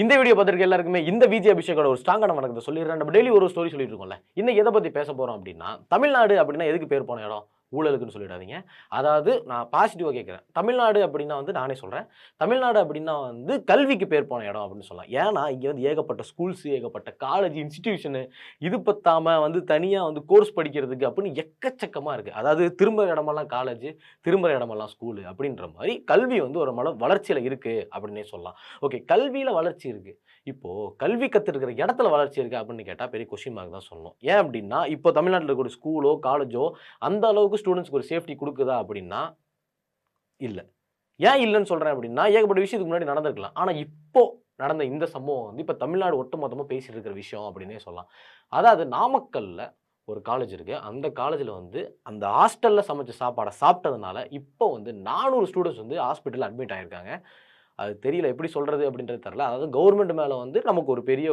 இந்த வீடியோ பார்த்திருக்க எல்லாருக்குமே இந்த விஜய் அபிஷேக்கோட ஒரு ஸ்ட்ராங்கான வணக்கத்தை சொல்லிடுறேன். நம்ம டெய்லி ஒரு ஸ்டோரி சொல்லிட்டு இருக்கோம்ல. இன்னைக்கு எதை பத்தி பேச போறோம் அப்படின்னா, தமிழ்நாடு அப்படின்னா எதுக்கு பேர் போன இடம்? ஊழலுக்குன்னு சொல்லிடாதீங்க. அதாவது நான் பாசிட்டிவா கேட்கிறேன். தமிழ்நாடு அப்படின்னா வந்து நானே சொல்றேன். தமிழ்நாடு அப்படின்னா வந்து கல்விக்கு பேர் போன இடம் அப்படின்னு சொல்லலாம். ஏன்னா, இங்க வந்து ஏகப்பட்ட ஸ்கூல்ஸ், ஏகப்பட்ட காலேஜ், இன்ஸ்டிடியூஷனு இது பத்தாம வந்து தனியா வந்து கோர்ஸ் படிக்கிறதுக்கு அப்படின்னு எக்கச்சக்கமா இருக்கு. அதாவது திரும்புற இடமெல்லாம் காலேஜ், திரும்புற இடமெல்லாம் ஸ்கூலு அப்படின்ற மாரி கல்வி வந்து ஒரு வளர்ச்சியில இருக்கு அப்படின்னே சொல்லலாம். ஓகே, கல்வியில வளர்ச்சி இருக்கு. இப்போ கல்வி கத்துருக்கிற இடத்துல வளர்ச்சி இருக்கா அப்படின்னு கேட்டா பெரிய கொஸ்டின் மார்க் தான் சொல்லணும். ஏன் அப்படின்னா, இப்போ தமிழ்நாட்டுல இருக்கக்கூடிய ஸ்கூலோ, காலேஜோ அந்த அளவுக்கு ஸ்டூடண்ட்ஸ்க்கு ஒரு சேஃப்டி குடுக்குதா அப்படின்னா, இல்ல. ஏன் இல்லன்னு சொல்றேன் அப்படின்னா, ஏகப்பட்ட விஷயத்துக்கு முன்னாடி நடந்திருக்கலாம். ஆனா இப்போ நடந்த இந்த சம்பவம் வந்து இப்ப தமிழ்நாடு ஒட்டுமொத்தமா பேசிட்டு இருக்கிற விஷயம் அப்படின்னே சொல்லலாம். அதாவது நாமக்கல்ல ஒரு காலேஜ் இருக்கு. அந்த காலேஜ்ல வந்து அந்த ஹாஸ்டல்ல சமைச்ச சாப்பாட சாப்பிட்டதுனால, இப்போ வந்து 400 ஸ்டூடண்ட்ஸ் வந்து ஹாஸ்பிட்டல்ல அட்மிட் ஆயிருக்காங்க. அது தெரியல எப்படி சொல்றது அப்படின்றது தெரியல. அதாவது கவர்ன்மெண்ட் மேல வந்து நமக்கு ஒரு பெரிய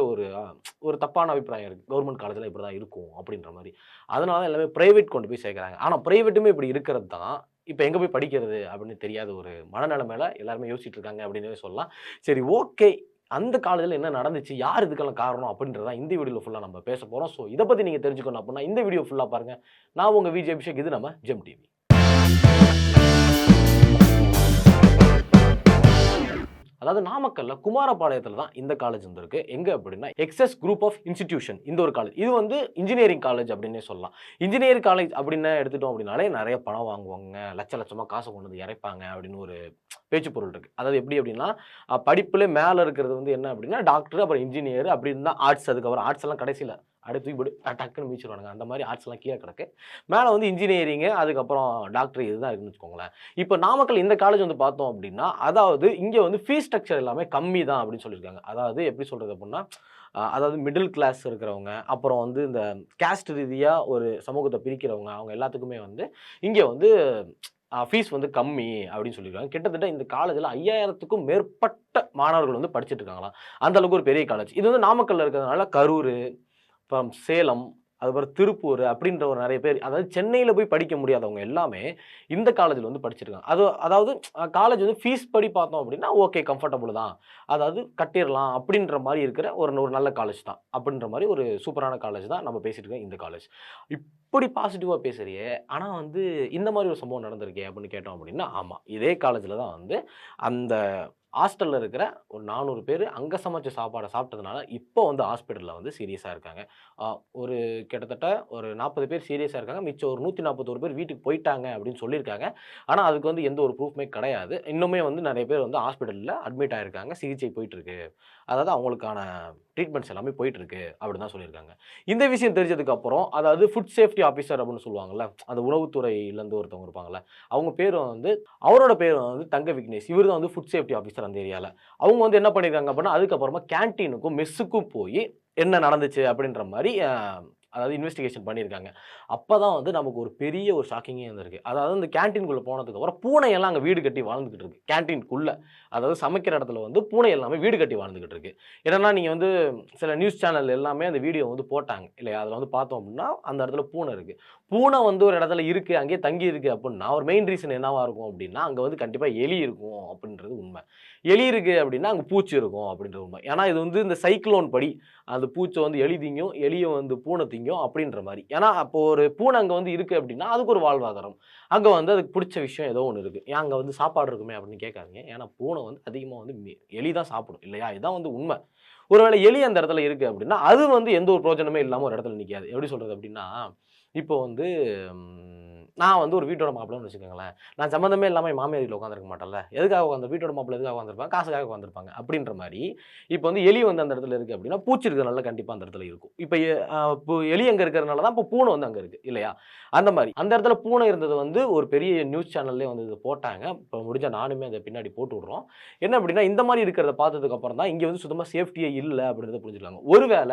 ஒரு தப்பான அபிப்பிராயம் இருக்கு. கவர்ன்மெண்ட் காலேஜ்ல இப்படிதான் இருக்கும் அப்படின்ற மாரி. அதனால தான் எல்லாமே பிரைவேட் கொண்டு போய் சேர்க்குறாங்க. ஆனா பிரைவேட்டுமே இப்படி இருக்கிறது தான், இப்ப எங்க போய் படிக்கிறது அப்படின்னு தெரியாத ஒரு மனநிலைமையில எல்லாருமே யோசிச்சுட்டு இருக்காங்க அப்படின்னே சொல்லலாம். சரி, ஓகே. அந்த காலேஜ்ல என்ன நடந்துச்சு? யார் இதுக்கெல்லாம் காரணம்? அப்படின்றத இந்த வீடியோல ஃபுல்லா நம்ம பேச போறோம். ஸோ இத பத்தி நீங்க தெரிஞ்சுக்கணும் அப்படின்னா இந்த வீடியோ ஃபுல்லா பாருங்க. நான் உங்க விஜய் அபிஷேக். இது நம்ம ஜெம் டிவி. அதாவது நாமக்கல்ல குமாரபாளையத்துல தான் இந்த காலேஜ் வந்து இருக்கு. எங்க அப்படின்னா எக்ஸஸ் குரூப் ஆஃப் இன்ஸ்டிடியூஷன் இந்த ஒரு காலேஜ். இது வந்து இன்ஜினியரிங் காலேஜ் அப்படின்னே சொல்லலாம். இன்ஜினியரிங் காலேஜ் அப்படின்னு எடுத்துட்டோம் அப்படின்னாலே நெறைய பணம் வாங்குவாங்க. லட்ச லட்சமா காசு கொண்டு வந்து இறைப்பாங்க அப்படின்னு ஒரு பேச்சு பொருள் இருக்கு. அதாவது எப்படி அப்படின்னா, படிப்புல மேல இருக்கிறது வந்து என்ன அப்படின்னா டாக்டர், அப்புறம் இன்ஜினியர் அப்படின்னு தான் ஆர்ட்ஸ். அதுக்கப்புறம் ஆர்ட்ஸ் எல்லாம் கடைசில அப்படியே தூக்கி போட்டு டக்குன்னு மிதிச்சிருவானுங்க. அந்த மாரி ஆர்ட்ஸ் எல்லாம் கீழ கிடக்கு. மேல வந்து இன்ஜினியரிங், அதுக்கப்புறம் டாக்டர் இதுதான் இருக்குன்னு வச்சுக்கோங்களேன். இப்ப நாமக்கல் இந்த காலேஜ் வந்து பார்த்தோம் அப்படின்னா, அதாவது இங்க வந்து ஃபீஸ் ஸ்ட்ரக்சர் எல்லாமே கம்மி தான் அப்படின்னு சொல்லியிருக்காங்க. அதாவது எப்படி சொல்றது அப்படின்னா, அதாவது மிடில் கிளாஸ் இருக்கிறவங்க, அப்புறம் வந்து இந்த கேஸ்ட் ரீதியா ஒரு சமூகத்த பிரிக்கிறவங்க, அவங்க எல்லாத்துக்குமே வந்து இங்க வந்து ஃபீஸ் வந்து கம்மி அப்படின்னு சொல்லியிருக்காங்க. கிட்டத்தட்ட இந்த காலேஜ்ல 5000த்துக்கும் மேற்பட்ட மாணவர்கள் வந்து படிச்சுட்டு இருக்காங்களாம். அந்த அளவுக்கு ஒரு பெரிய காலேஜ். இது வந்து நாமக்கல்ல இருக்கிறதுனால கரூர், அப்புறம் சேலம், அதுக்கப்புறம் திருப்பூர் அப்படின்ற ஒரு நெறைய பேர், அதாவது சென்னையில போய் படிக்க முடியாதவங்க எல்லாமே இந்த காலேஜ்ல வந்து படிச்சிருக்காங்க. அதாவது காலேஜ் வந்து ஃபீஸ் படி பார்த்தோம் அப்படின்னா, ஓகே கம்ஃபர்டபுள் தான். அதாவது கட்டிறலாம் அப்படின்ற மாரி இருக்கிற ஒரு ஒரு நல்ல காலேஜ் தான். அப்படின்ற மாரி ஒரு சூப்பரான காலேஜ் தான் நம்ம பேசிட்டு இருக்க இந்த காலேஜ். இப்படி பாசிட்டிவா பேசுறியே, ஆனா வந்து இந்த மாரி ஒரு சம்பவம் நடந்திருக்கே அப்படின்னு கேட்டோம் அப்படின்னா, ஆமா. இதே காலேஜ்ல தான் வந்து அந்த ஹாஸ்டல்ல இருக்கிற ஒரு 400 பேரு அங்க சமைச்ச சாப்பாட சாப்பிட்டதுனால, இப்போ வந்து ஹாஸ்பிட்டல்ல வந்து சீரியஸா இருக்காங்க. அ ஒரு கிட்டத்தட்ட ஒரு 40 பேர் சீரியஸா இருக்காங்க. மிச்சம் ஒரு 141 பேர் வீட்டுக்கு போயிட்டாங்க அப்படின்னு சொல்லியிருக்காங்க. ஆனா, அதுக்கு வந்து எந்த ஒரு ப்ரூஃப்மே கிடையாது. இன்னுமே வந்து நெறைய பேர் வந்து ஹாஸ்பிட்டல்ல அட்மிட் ஆயிருக்காங்க. சிகிச்சை போயிட்டு இருக்கு. அதாவது அவங்களுக்கான ட்ரீட்மெண்ட்ஸ் எல்லாமே போயிட்டு இருக்கு அப்படின்னு தான் சொல்லியிருக்காங்க. இந்த விஷயம் தெரிஞ்சதுக்கு அப்புறம், அதாவது ஃபுட் சேஃப்டி ஆஃபீசர் அப்படின்னு சொல்லுவாங்கல்ல, அந்த உணவுத்துறையிலருந்து ஒருத்தவங்க இருப்பாங்கல்ல, அவங்க பேரு வந்து அவரோட பேரு வந்து தங்க விக்னேஷ். இவரு தான் வந்து ஃபுட் சேஃப்டி ஆஃபீசர் அந்த ஏரியால. அவங்க வந்து என்ன பண்ணியிருக்காங்க அப்படின்னா, அதுக்கப்புறமா கேன்டீனுக்கும், மெஸ்ஸுக்கும் போயி என்ன நடந்துச்சு அப்படின்ற மாரி அதாவது இன்வெஸ்டிகேஷன் பண்ணியிருக்காங்க. அப்பதான் வந்து நமக்கு ஒரு பெரிய ஒரு ஷாக்கிங்கே வந்திருக்கு. அதாவது அந்த கேன்டீன்குள்ள போனதுக்கப்புறம் பூனையெல்லாம் அங்க வீடு கட்டி வாழ்ந்துகிட்டு இருக்கு. கேன்டீன்குள்ள. அதாவது சமைக்கிற இடத்துல வந்து பூனை எல்லாமே வீடு கட்டி வாழ்ந்துகிட்டு இருக்கு. என்னன்னா நீங்க வந்து சில நியூஸ் சேனல் எல்லாமே அந்த வீடியோ வந்து போட்டாங்க இல்லையா? அதுல வந்து பார்த்தோம் அப்படின்னா, அந்த இடத்துல பூனை இருக்கு. பூனை வந்து ஒரு இடத்துல இருக்கு, அங்கேயே தங்கி இருக்கு அப்படின்னா, ஒரு மெயின் ரீசன் என்னவா இருக்கும் அப்படின்னா, அங்க வந்து கண்டிப்பா எலி இருக்கும் அப்படின்றது உண்மை. எலி இருக்கு அப்படின்னா, அங்க பூச்சி இருக்கும் அப்படின்றது உண்மை. ஏன்னா இது வந்து இந்த சைக்ளோன் படி அந்த பூச்ச வந்து எலி திங்கும், எலிய வந்து பூனை திங்கும் அப்படின்ற மாரி. ஏன்னா, அப்போ ஒரு பூனை அங்க வந்து இருக்கு அப்படின்னா, அதுக்கு ஒரு வாழ்வாதாரம். அங்க வந்து அதுக்கு புடிச்ச விஷயம் ஏதோ ஒண்ணு இருக்கு. ஏன் அங்க வந்து சாப்பாடு இருக்குமே அப்படின்னு கேட்காதீங்க. ஏன்னா, பூனை வந்து அதிகமா வந்து எலி தான் சாப்பிடும் இல்லையா? இதுதான் வந்து உண்மை. ஒருவேளை எலி அந்த இடத்துல இருக்கு அப்படின்னா, அது வந்து எந்த ஒரு பிரயோஜனமே இல்லாம ஒரு இடத்துல நிக்காது. எப்படி சொல்றது அப்படின்னா, இப்போ வந்து நான் வந்து ஒரு வீட்டோட மாப்பிள்ளைன்னு வச்சுக்கோங்களேன். நான் சம்மந்தமே இல்லாம என் மாமியார் வீட்ல உட்கார்ந்திருக்க மாட்டேன்ல. எதுக்காக வீட்டோட மாப்பிள்ளை எதுக்காக உட்கார்ந்திருப்பாங்க? காசுக்காக உட்கார்ந்திருப்பாங்க. அப்படின்ற மாரி, இப்போ வந்து எலி வந்து அந்த இடத்துல இருக்கு அப்படின்னா, பூச்சி இருக்கிறனால கண்டிப்பா அந்த இடத்துல இருக்கும். இப்ப இப்போ எலி அங்க இருக்கிறனால தான் இப்போ பூனை வந்து அங்க இருக்கு இல்லையா? அந்த மாரி. அந்த இடத்துல பூனை இருந்தது வந்து ஒரு பெரிய நியூஸ் சேனல்லயே வந்து இத போட்டாங்க. இப்போ முடிஞ்சா நானுமே அத பின்னாடி போட்டு விடுறோம். என்ன அப்படின்னா, இந்த மாரி இருக்கிறத பார்த்ததுக்கு அப்புறம் தான் இங்க வந்து சுத்தமா சேஃப்டியே இல்ல அப்படின்றத புரிஞ்சுருக்காங்க. ஒருவேள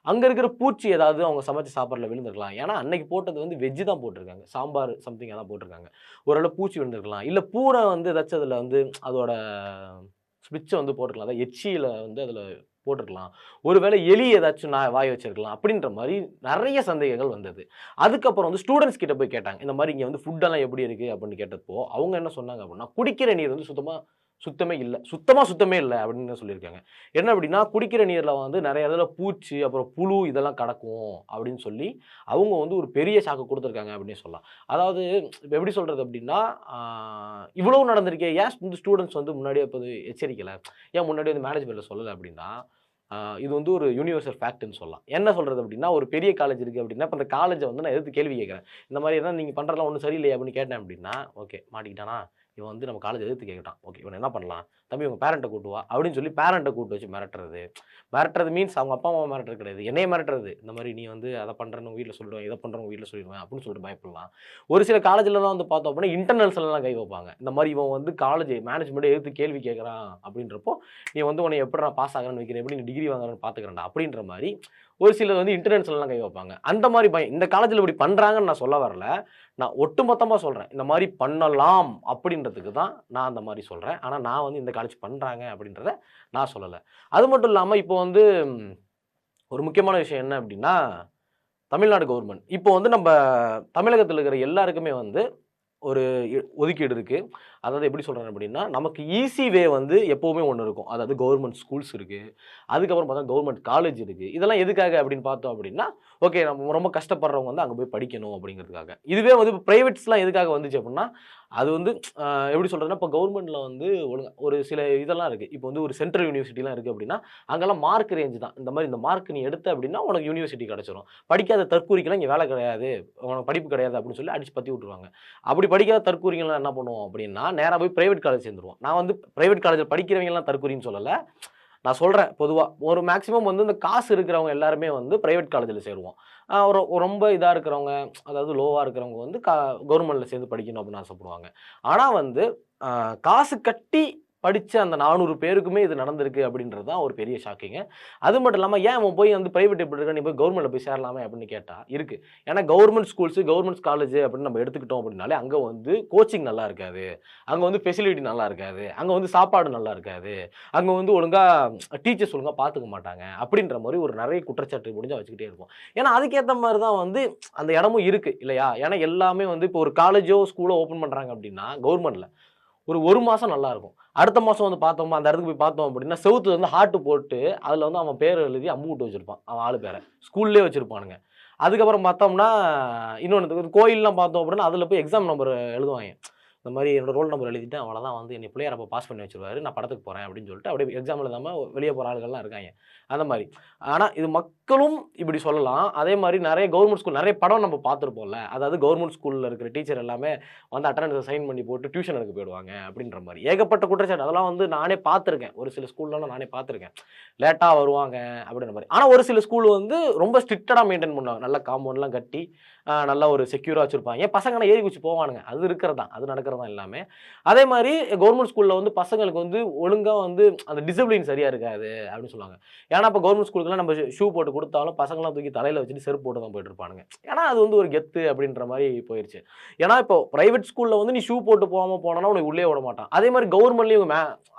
அங்க இருக்கிற பூச்சி ஏதாவது அவங்க சமைச்ச சாப்பாடுல விழுந்திருக்கலாம். ஏன்னா, அன்னைக்கு போட்டது வந்து வெஜ் தான் போட்டிருக்காங்க. சாம்பார் சம்திங் அதான் போட்டிருக்காங்க. ஒருவேள பூச்சி விழுந்திருக்கலாம். இல்ல பூனை வந்து ஏதாச்சும் அதுல வந்து அதோட ஸ்விட்ச வந்து போட்டுருக்கலாம். அதாவது எச்சியில வந்து அதுல போட்டுருக்கலாம். ஒருவேளை எலி ஏதாச்சும் வாய் வச்சிருக்கலாம். அப்படின்ற மாரி நெறைய சந்தேகங்கள் வந்தது. அதுக்கப்புறம் வந்து ஸ்டூடண்ட்ஸ் கிட்ட போய் கேட்டாங்க. இந்த மாரி இங்க வந்து ஃபுட் எல்லாம் எப்படி இருக்கு அப்படின்னு கேட்டப்போ, அவங்க என்ன சொன்னாங்க அப்படின்னா, குடிக்கிற நீர் வந்து சுத்தமா சுத்தமே இல்ல. சுத்தமே இல்ல அப்படின்னு சொல்லியிருக்காங்க. என்ன அப்படின்னா, குடிக்கிற நீர்ல வந்து நெறைய இதுல பூச்சி, அப்புறம் புழு இதெல்லாம் கலக்கும் அப்படின்னு சொல்லி, அவங்க வந்து ஒரு பெரிய ஷாக்கு குடுத்துருக்காங்க அப்படின்னே சொல்லலாம். அதாவது இப்ப எப்படி சொல்றது அப்படின்னா, ஆ இவ்வளவு நடந்திருக்கே, ஏன் வந்து ஸ்டூடண்ட்ஸ் வந்து முன்னாடியே இப்ப எச்சரிக்கல? ஏன் முன்னாடியே வந்து மேனேஜ்மென்ட்ல சொல்லல அப்படின்னா, இது வந்து ஒரு யுனிவர்சல் ஃபேக்ட்ன்னு சொல்லலாம். என்ன சொல்றது அப்படின்னா, ஒரு பெரிய காலேஜ் இருக்கு அப்படின்னா, இப்ப அந்த காலேஜ வந்து நான் எதிர்த்து கேள்வி கேட்கிறேன். இந்த மாரி எல்லாம் நீங்க பண்றதெல்லாம் ஒண்ணும் சரியில்லையே அப்படின்னு கேட்டேன் அப்படின்னா, ஓகே மாட்டிக்கிட்டானா? இவன் வந்து நம்ம காலேஜ் எதிர்த்து கேட்கட்டான். ஓகே இவன என்ன பண்ணலாம்? தம்பி உங்க பேரன்ட்ட கூட்டு வா அப்படின்னு சொல்லி பேரன்ட்ட கூட்டு வச்சு மிரட்டுறது. மிரட்டுறது மீன்ஸ் அவங்க அப்பா, அம்மாவ மிரட்டுறது கிடையாது. என்னைய மிரட்டுறது. இந்த மாரி நீ வந்து அத பண்றேன்னு உங்க வீட்ல சொல்லிடுவேன். இத பண்றேன்னு உங்க வீட்ல சொல்லிடுவேன் அப்படின்னு சொல்லிட்டு பயப்படலாம். ஒரு சில காலேஜ்லலாம் வந்து பார்த்தோம் அப்படின்னா, இன்டர்னல்ஸ்லலாம் கை வைப்பாங்க. இந்த மாரி இவன் வந்து காலேஜ் மேனேஜ்மென்ட்ட எதிர்த்து கேள்வி கேட்கறான் அப்படின்றப்போ, நீ வந்து உன்னை எப்புட்றா பாஸ் ஆகுறன்னு வைக்கிறேன். எப்படி நீ டிகிரி வாங்குறன்னு பார்த்துக்கிறேன்டா அப்படின்ற மாரி ஒரு சிலர் வந்து இன்டர்னல்ஸ்லலாம் கை வைப்பாங்க. அந்த மாரி பயம். இந்த காலேஜ்ல இப்படி பண்றாங்கன்னு நான் சொல்ல வரல. நான் ஒட்டுமொத்தமா சொல்றேன். இந்த மாரி பண்ணலாம் அப்படின்றதுக்கு தான் நான் அந்த மாரி சொல்றேன். ஆனா நான் வந்து இந்த காலேஜ் பண்றாங்க அப்படின்றத நான் சொல்லல. அது மட்டும் இல்லாம இப்போ வந்து ஒரு முக்கியமான விஷயம் என்ன அப்படின்னா, தமிழ்நாடு கவர்மெண்ட். இப்போ வந்து நம்ப தமிழகத்தில இருக்கிற எல்லாருக்குமே வந்து ஒரு ஒதுக்கீடு இருக்கு. அதாவது எப்படி சொல்றேன் அப்படின்னா, நமக்கு ஈசி வே வந்து எப்பவுமே ஒண்ணு இருக்கும். அதாவது கவர்ன்மென்ட் ஸ்கூல்ஸ் இருக்கு. அதுக்கப்புறம் பார்த்தா கவர்ன்மென்ட் காலேஜ் இருக்கு. இதெல்லாம் எதுக்காக அப்படின்னு பார்த்தோம் அப்படின்னா, ஓகே நம்ம ரொம்ப கஷ்டப்படுறவங்க வந்து அங்க போய் படிக்கணும் அப்படிங்கிறதுக்காக. இதுவே வந்து இப்ப பிரைவேட்ஸ்லாம் எதுக்காக வந்துச்சு அப்படின்னா, அது வந்து எப்படி சொல்றதுன்னா, இப்ப கவர்ன்மென்ட்ல வந்து ஒழுங்கா ஒரு சில இதெல்லாம் இருக்கு. இப்போ வந்து ஒரு சென்ட்ரல் யூனிவர்சிட்டிலாம் இருக்கு அப்படின்னா, அங்கலாம் மார்க் ரேஞ்ச் தான். இந்த மாரி இந்த மார்க் நீ எடுத்த அப்படின்னா, உனக்கு யூனிவர்சிட்டி கிடைச்சிரும். படிக்காத தற்கூரிக்கெல்லாம் இங்க வேலை கிடையாது. உனக்கு படிப்பு கிடையாது அப்படின்னு சொல்லி அடிச்சு பத்தி விட்டுருவாங்க. அப்படி படிக்காத தற்கூரிங்கலாம் என்ன பண்ணுவோம் அப்படின்னா, நேரா போய் பிரைவேட் காலேஜ் சேர்ந்துருவோம். நான் வந்து பிரைவேட் காலேஜ்ல படிக்கிறவங்கலாம் தற்கூரின்னு சொல்லல. நான் சொல்றேன் பொதுவா. ஒரு மேக்ஸிமம் வந்து இந்த காசு இருக்கிறவங்க எல்லாருமே வந்து பிரைவேட் காலேஜ்ல சேருவோம். ரொம்ப இதா இருக்கிறவங்க, அதாவது லோவா இருக்கிறவங்க வந்து கவர்ன்மெண்ட்ல சேர்ந்து படிக்கணும் அப்படின்னு ஆசைப்படுவாங்க. ஆனா வந்து காசு கட்டி படிச்ச அந்த 400 பேருக்குமே இது நடந்திருக்கு அப்படின்றது தான் ஒரு பெரிய ஷாக்கிங்க. அது மட்டும் இல்லாம ஏன் அவன் போய் வந்து பிரைவேட் இப்படி இருக்க, நீ போய் கவர்ன்மெண்ட்ல போய் சேரலாமே அப்படின்னு கேட்டா, இருக்கு. ஏன்னா கவர்ன்மெண்ட் ஸ்கூல்ஸ், கவர்ன்மெண்ட் காலேஜ் அப்படின்னு நம்ம எடுத்துக்கிட்டோம் அப்படின்னாலே, அங்க வந்து கோச்சிங் நல்லா இருக்காது. அங்க வந்து ஃபெசிலிட்டி நல்லா இருக்காது. அங்க வந்து சாப்பாடு நல்லா இருக்காது. அங்க வந்து ஒழுங்கா டீச்சர்ஸ் ஒழுங்கா பார்த்துக்க மாட்டாங்க. அப்படின்ற மாரி ஒரு நெறைய குற்றச்சாட்டு முடிஞ்சா வச்சுக்கிட்டே இருப்போம். ஏன்னா அதுக்கேத்த மாரி தான் வந்து அந்த இடமும் இருக்கு இல்லையா? ஏன்னா எல்லாமே வந்து இப்போ ஒரு காலேஜோ, ஸ்கூலோ ஓப்பன் பண்றாங்க அப்படின்னா, கவர்ன்மெண்ட்ல ஒரு 1 மாசம் நல்லா இருக்கும். அடுத்த மாசம் வந்து பார்த்தோமா, அந்த இடத்துக்கு போய் பார்த்தோம் அப்படின்னா, செவுத்துல வந்து ஹார்ட் போட்டு, அதுல வந்து அவன் பேர எழுதி அம்புட்டு வச்சிருப்பான். அவன் ஆளு பேர. ஸ்கூல்லயே வச்சிருப்பானுங்க. அதுக்கப்புறம் பார்த்தோம்னா, இன்னொன்னு கோயில்லாம் பார்த்தோம் அப்படின்னா, அதுல போய் எக்ஸாம் நம்பர் எழுதுவாய்ங்க. இந்த மாரி என்னோட ரோல் நம்பர் எழுதிட்டேன். அவ்வளோதான் வந்து என்னைய பிள்ளையாரப்ப பாஸ் பண்ணி வச்சுருவாரு. நான் படத்துக்கு போறேன் அப்படின்னு சொல்லிட்டு, அப்படியே எக்ஸாம் எழுதாம வெளிய போற ஆளுங்கலாம் இருக்காய்ங்க. அந்த மாரி. ஆனா இது மக்களும் இப்படி சொல்லலாம். அதே மாரி நெறைய கவர்ன்மெண்ட் ஸ்கூல் நெறைய படம் நம்ம பார்த்திருப்போம்ல. அதாவது கவர்ன்மெண்ட் ஸ்கூல்ல இருக்கிற டீச்சர் எல்லாமே வந்து அட்டெண்டன்ஸ சைன் பண்ணி போட்டு டியூஷன் எடுக்க போயிடுவாங்க அப்படின்ற மாரி. ஏகப்பட்ட குற்றச்சாட்டு. அதெல்லாம் வந்து நானே பார்த்துருக்கேன். ஒரு சில ஸ்கூல்லலாம் நானே பார்த்துருக்கேன். லேட்டா வருவாங்க அப்படின்ற மாரி. ஆனா ஒரு சில ஸ்கூல் வந்து ரொம்ப ஸ்ட்ரிக்ட்டடா மெயின்டெயின் பண்ணுவாங்க. நல்ல காம்பவுண்ட்லாம் கட்டி, நல்லா ஒரு செக்யூரா வச்சிருப்பாங்க. பசங்கன்னா ஏறி குதிச்சு போவானுங்க. அது இருக்கிறது தான். அது நடக்கிறது தான் எல்லாமே. அதே மாரி கவர்ன்மெண்ட் ஸ்கூல்ல வந்து பசங்களுக்கு வந்து ஒழுங்கா வந்து அந்த டிசிப்ளின் சரியா இருக்காது அப்படின்னு சொல்லுவாங்க. ஏன்னா இப்ப கவர்ன்மெண்ட் ஸ்கூலுக்குலாம் நம்ம ஷூ போட்டு குடுத்தாலும் பசங்கலாம் தூக்கி தலையில வச்சுட்டு செருப்பு போட்டு தான் போயிட்டு இருப்பானுங்க. ஏன்னா அது வந்து ஒரு கெத்து அப்படின்ற மாரி போயிருச்சு. ஏன்னா இப்போ பிரைவேட் ஸ்கூல்ல வந்து நீ ஷூ போட்டு போகாம போனோம்னா உன்னை உள்ளயே விட மாட்டான். அதே மாரி கவர்ன்மெண்ட்லயும்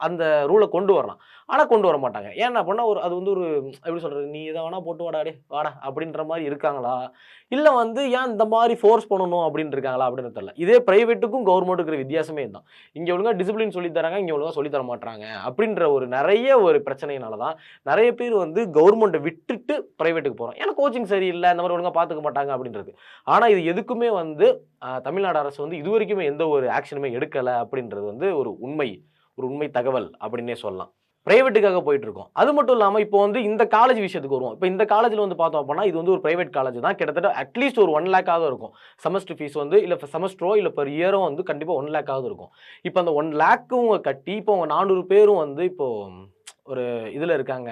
அந்த ரூல கொண்டு வரலாம். ஆனா கொண்டு வர மாட்டாங்க. ஏன் அப்படின்னா அது வந்து ஒரு எப்படி சொல்றது? நீ எத வேணா போட்டு வாடா டேய் வாடா அப்படின்ற மாரி இருக்காங்களா? இல்ல வந்து ஏன் இந்த மாரி ஃபோர்ஸ் பண்ணணும் அப்படின்னு இருக்காங்களா? அப்படின்னு தெரியல. இதே பிரைவேட்டுக்கும் கவர்ன்மெண்ட்டுக்கும் இருக்கிற வித்தியாசமே இதுதான். இங்க ஒழுங்கா டிசிப்ளின் சொல்லி தராங்க, இங்க ஒழுங்கா சொல்லி தர மாட்றாங்க. அப்படின்ற ஒரு நெறைய ஒரு பிரச்சனையினால தான் நெறைய பேர் வந்து கவர்ன்மெண்ட்ட விட்டுட்டு பிரைவேட்டுக்கு போறோம். ஏன்னா கோச்சிங் சரியில்ல, இந்த மாரி ஒழுங்கா பார்த்துக்க மாட்டாங்க அப்படின்றது. ஆனா இது எதுக்குமே வந்து தமிழ்நாடு அரசு வந்து இதுவரைக்குமே எந்த ஒரு ஆக்ஷனுமே எடுக்கல அப்படின்றது வந்து ஒரு உண்மை தகவல் அப்படின்னே சொல்லலாம். பிரைவேட்டுக்காக போயிட்டு இருக்கோம். அது மட்டும் இல்லாம இப்போ வந்து இந்த காலேஜ் விஷயத்துக்கு வருவோம். இப்ப இந்த காலேஜ்ல வந்து பார்த்தோம் அப்பன்னா, இது வந்து ஒரு பிரைவேட் காலேஜ் தான். கிட்டத்தட்ட அட்லீஸ்ட் ஒரு 1,00,000 ஆவது இருக்கும். செமஸ்டர் ஃபீஸ் வந்து இல்ல செமஸ்டரோ இல்ல பெர் இயரோ வந்து கண்டிப்பா 1,00,000 ஆவது இருக்கும். இப்ப அந்த 1,00,000 கட்டி இப்போ 400 பேரும் வந்து இப்போ ஒரு இதுல இருக்காங்க.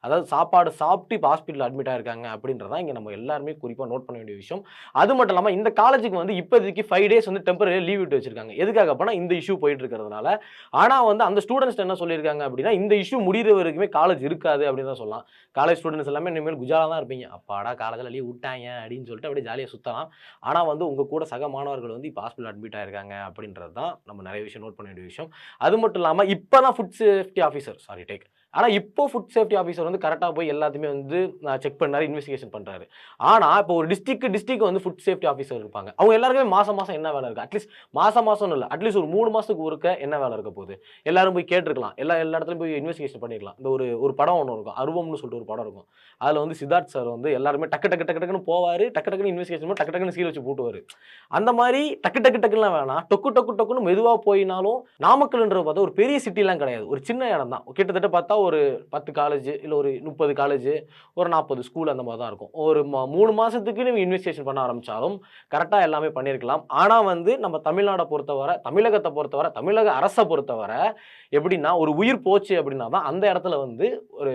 அதாவது சாப்பாடு சாப்பிட்டு இப்ப ஹாஸ்பிட்டல்ல அட்மிட் ஆயிருக்காங்க அப்படின்றது தான் இங்க நம்ம எல்லாருமே குறிப்பா நோட் பண்ண வேண்டிய விஷயம். அது மட்டும் இல்லாம இந்த காலேஜுக்கு வந்து இப்போதைக்கு 5 டேஸ் வந்து டெம்பரரியா லீவ் விட்டு வச்சிருக்காங்க. எதுக்காக அப்பன்னா இந்த இஷ்யூ போயிட்டு இருக்கிறதுனால. ஆனா வந்து அந்த ஸ்டூடண்ட்ஸ் என்ன சொல்லியிருக்காங்க அப்படின்னா, இந்த இஷ்யூ முடியிற வரைக்குமே காலேஜ் இருக்காது அப்படின்னு தான் சொல்லலாம். காலேஜ் ஸ்டூடண்ட்ஸ் எல்லாமே இனிமேல் குஜாலா தான் இருப்பீங்க. அப்பாடா காலேஜ்ல லீவ் விட்டாய்ங்க அப்படின்னு சொல்லிட்டு அப்படியே ஜாலியா சுத்தலாம். ஆனா வந்து உங்க கூட சக மாணவர்கள் வந்து இப்ப ஹாஸ்பிட்டல் அட்மிட் ஆயிருக்காங்க அப்படின்றது தான் நம்ம நெறைய விஷயம் நோட் பண்ண வேண்டிய விஷயம். அது மட்டும் இல்லாம இப்ப தான் food safety officer sorry take ஆனால் இப்போ ஃபுட் சேஃப்டி ஆஃபீஸர் வந்து கரெக்டாக போய் எல்லாத்தையுமே வந்து செக் பண்ணாரு, இன்வெஸ்டிகேஷன் பண்ணுறாரு. ஆனால் இப்போ ஒரு டிஸ்ட்ரிக்ட் வந்து ஃபுட் சேஃப்டி ஆஃபீஸர் இருப்பாங்க. அவங்க எல்லாருக்குமே மாதம் என்ன வேலை இருக்குது, அட்லீஸ்ட் மாதம்னு இல்லை, அட்லீஸ்ட் ஒரு 3 மாதத்துக்கு ஒருக்க என்ன வேலை இருக்க போகுது, எல்லாரும் போய் கேட்டிருக்கலாம், எல்லா இடத்துலையும் போய் இன்வெஸ்டிகேஷன் பண்ணிருக்கலாம். இந்த ஒரு படம் ஒன்று இருக்கும், அருவம்னு சொல்லிட்டு ஒரு படம் இருக்கும். அதில் வந்து சித்தார்த் சார் வந்து எல்லாருமே டக்குன்னு போவார், டக்குன்னு இன்வெஸ்டிகேஷன் பண்ணி டக்குன்னு சீல் வச்சு போட்டுவார். அந்த மாதிரி டக்குலாம் வேணாம், டொக்குன்னு மெதுவாக போயினாலும் நாமக்கல்ன்றது பார்த்தா ஒரு பெரிய சிட்டிலாம் கிடையாது, ஒரு சின்ன இடம் தான். கிட்டத்தட்ட பார்த்தா ஒரு 10 காலேஜ் இல்லை ஒரு 30 காலேஜ், ஒரு 40 ஸ்கூல் அந்த மாதிரி தான் இருக்கும். ஒரு 3 மாதத்துக்கு நீங்கள் இன்வெஸ்டிகேஷன் பண்ண ஆரம்பித்தாலும் கரெக்டாக எல்லாமே பண்ணியிருக்கலாம். ஆனால் வந்து நம்ம தமிழ்நாடை பொறுத்தவரை, தமிழகத்தை பொறுத்தவரை, தமிழக அரசை பொறுத்தவரை எப்படின்னா ஒரு உயிர் போச்சு அப்படின்னா தான் அந்த இடத்துல வந்து ஒரு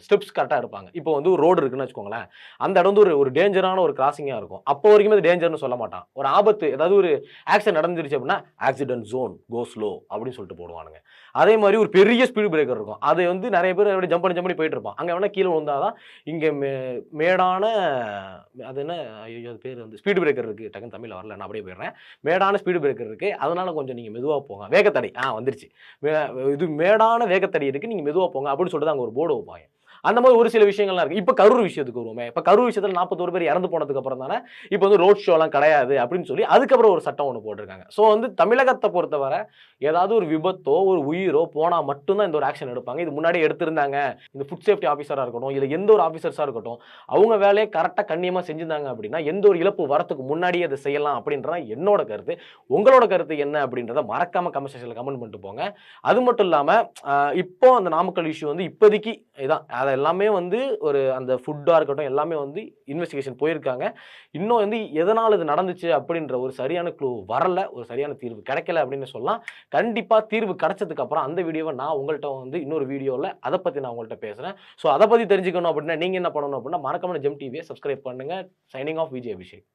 ஸ்டெப்ஸ் கரெக்டாக எடுப்பாங்க. இப்போ வந்து ஒரு ரோடு இருக்குன்னு வச்சுக்கோங்களேன், அந்த இடம் வந்து ஒரு டேஞ்சரான ஒரு கிராசிங்காக இருக்கும். அப்போ வரைக்கும் அது டேஞ்சர்னு சொல்ல மாட்டான். ஒரு ஆபத்து, ஏதாவது ஒரு ஆக்சிடென்ட் நடந்துருச்சு அப்படின்னா ஆக்சிடென்ட் ஜோன் கோ ஸ்லோ அப்படின்னு சொல்லிட்டு போடுவானுங்க. அதே மாதிரி ஒரு பெரிய ஸ்பீடு பிரேக்கர் இருக்கும், அது வந்து நிறைய பேர் அப்படி ஜம்ப் பண்ணி போயிட்டு இருப்பான். அங்கே வேணா கீழே விழுந்தாதான் இங்கே மேடான அது என்ன, ஐயோ அது பேர் வந்து ஸ்பீடு பிரேக்கர் இருக்குது, டக்குன்னு தமிழில் வரல, நான் அப்படியே போயிடுறேன். மேடான ஸ்பீடு பிரேக்கர் இருக்குது, அதனால கொஞ்சம் நீங்கள் மெதுவாக போங்க. வேகத்தடை வந்துருச்சு, இது மேடான வேகத்தடை இருக்குது, நீங்கள் மெதுவாக போங்க அப்படின்னு சொல்லிட்டு அங்கே ஒரு போர்டு வைப்பாங்க. அந்த மாதிரி ஒரு சில விஷயங்கள்லாம் இருக்குது. இப்போ கரூர் விஷயத்துக்கு வருவோமே, இப்போ கரூர் விஷயத்தில் 41 பேர் இறந்து போனதுக்கு அப்புறம் தானே இப்போ வந்து ரோட் ஷோலாம் கிடையாது அப்படின்னு சொல்லி அதுக்கப்புறம் ஒரு சட்டம் ஒன்று போட்டிருக்காங்க. ஸோ வந்து தமிழகத்தை பொறுத்தவரை ஏதாவது ஒரு விபத்தோ ஒரு உயிரோ போனால் மட்டும்தான் இந்த ஒரு ஆக்ஷன் எடுப்பாங்க. இது முன்னாடியே எடுத்திருந்தாங்க. இந்த ஃபுட் சேஃப்டி ஆஃபீஸராக இருக்கட்டும், இல்லை எந்த ஒரு ஆஃபீஸர்ஸாக இருக்கட்டும், அவங்க வேலையை கரெக்டாக கண்ணியமாக செஞ்சிருந்தாங்க அப்படின்னா எந்த ஒரு இழப்பு வரத்துக்கு முன்னாடியே அதை செய்யலாம் அப்படின்றதான் என்னோட கருத்து. உங்களோட கருத்து என்ன அப்படின்றத மறக்காம கமெண்ட் செக்ஷனில் கமெண்ட் பண்ணிட்டு போங்க. அது மட்டும் இல்லாமல் இப்போ அந்த நாமக்கல் இஷ்யூ வந்து இப்போதைக்கு இதான், அது எல்லாமே வந்து ஒரு அந்த ஃபுட்டாக இருக்கட்டும் எல்லாமே வந்து இன்வெஸ்டிகேஷன் போயிருக்காங்க. இன்னும் வந்து எதனால் இது நடந்துச்சு அப்படின்ற ஒரு சரியான க்ளூ வரல, ஒரு சரியான தீர்வு கிடைக்கல அப்படின்னு சொல்லலாம். கண்டிப்பாக தீர்வு கிடைச்சதுக்கு அப்புறம் அந்த வீடியோவை நான் உங்கள்கிட்ட வந்து இன்னொரு வீடியோவில் அதை பற்றி நான் உங்கள்கிட்ட பேசுகிறேன். ஸோ அதை பற்றி தெரிஞ்சுக்கணும் அப்படின்னா நீங்கள் என்ன பண்ணணும் அப்படின்னா மறக்காம ஜெம் டிவியை சப்ஸ்கிரைப் பண்ணுங்கள். Signing off Vijay Abhishek.